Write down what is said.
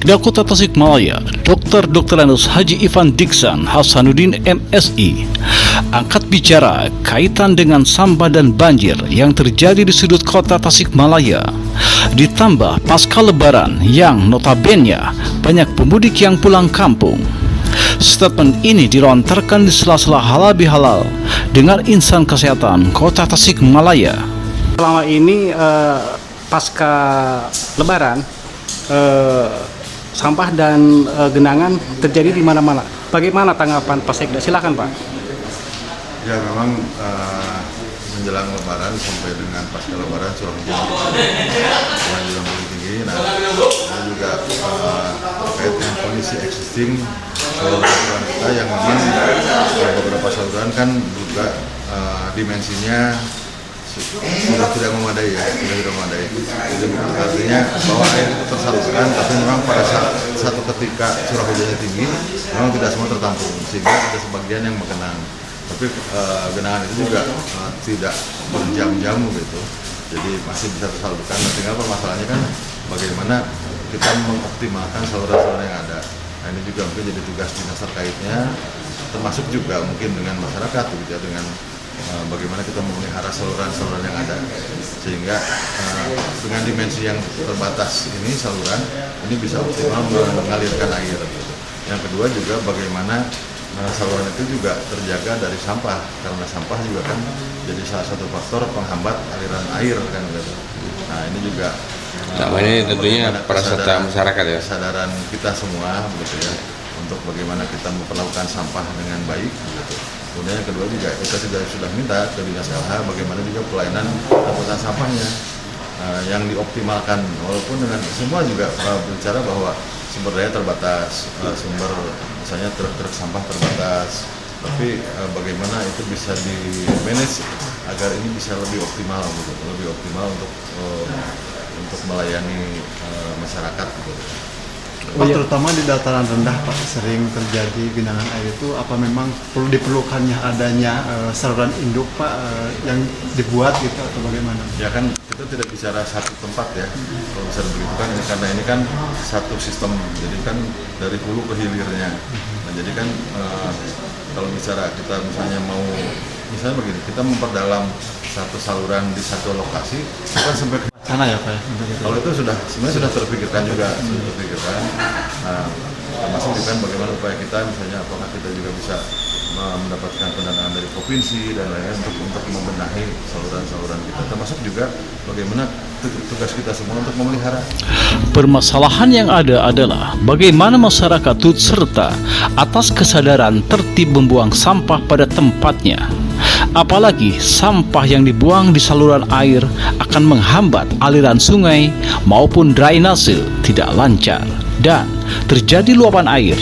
Sekda Kota Tasikmalaya, Dr. Anus Haji Ivan Diksan Hasanuddin MSI, angkat bicara kaitan dengan sampah dan banjir yang terjadi di sudut kota Tasikmalaya. Ditambah pasca Lebaran yang notabene banyak pemudik yang pulang kampung. Statement ini dilontarkan di sela-sela halal bihalal dengan insan kesehatan Kota Tasikmalaya. Selama ini pasca Lebaran, sampah dan genangan terjadi di mana-mana. Bagaimana tanggapan Pak Sekda? Silakan Pak. Ya memang menjelang Lebaran sampai dengan pasca Lebaran curah hujan mulai tinggi. Nah, ini juga terkait dengan kondisi existing saluran kita yang memang beberapa saluran kan juga dimensinya sudah tidak memadai ya, sudah tidak memadai. Jadi artinya bahwa air itu tersalurkan, tapi memang pada satu ketika curah hujannya tinggi, memang tidak semua tertampung, sehingga ada sebagian yang menggenang. Tapi genangan itu juga tidak berjam-jam gitu, jadi masih bisa tersalurkan. Nah, tinggal permasalahannya kan bagaimana kita mengoptimalkan saluran-saluran yang ada. Nah, ini juga mungkin jadi tugas dinas terkaitnya, termasuk juga mungkin dengan masyarakat gitu ya, dengan bagaimana kita memelihara saluran-saluran yang ada, sehingga dengan dimensi yang terbatas ini saluran ini bisa optimal mengalirkan air gitu. Yang kedua juga bagaimana saluran itu juga terjaga dari sampah, karena sampah juga kan jadi salah satu faktor penghambat aliran air kan gitu. Nah, ini juga ini tentunya peran masyarakat ya, kesadaran kita semua gitu ya, untuk bagaimana kita memperlakukan sampah dengan baik gitu. Kemudian yang kedua juga kita sudah minta ke Dinas LH bagaimana juga pelayanan angkutan sampahnya yang dioptimalkan, walaupun dengan semua juga bicara bahwa sumber daya terbatas, sumber misalnya truk-truk sampah terbatas, tapi bagaimana itu bisa di-manage agar ini bisa lebih optimal gitu, lebih optimal untuk melayani masyarakat gitu. Pak, terutama di dataran rendah Pak, sering terjadi genangan air itu, apa memang perlu diperlukannya adanya saluran induk Pak yang dibuat gitu atau bagaimana? Ya kan kita tidak bicara satu tempat ya, kalau bisa begitu kan, karena ini kan satu sistem, jadi kan dari hulu ke hilirnya. Nah, jadi kan kalau bicara kita misalnya begini, kita memperdalam satu saluran di satu lokasi, bukan sampai ke sana ya Pak ya? Kalau itu sebenarnya sudah terpikirkan juga, Nah, termasuk juga bagaimana upaya kita, misalnya apakah kita juga bisa mendapatkan pendanaan dari provinsi dan lain-lain untuk membenahi saluran-saluran kita, termasuk juga bagaimana tugas kita semua untuk memelihara. Permasalahan yang ada adalah bagaimana masyarakat turut serta atas kesadaran tertib membuang sampah pada tempatnya. Apalagi sampah yang dibuang di saluran air akan menghambat aliran sungai maupun drainase tidak lancar dan terjadi luapan air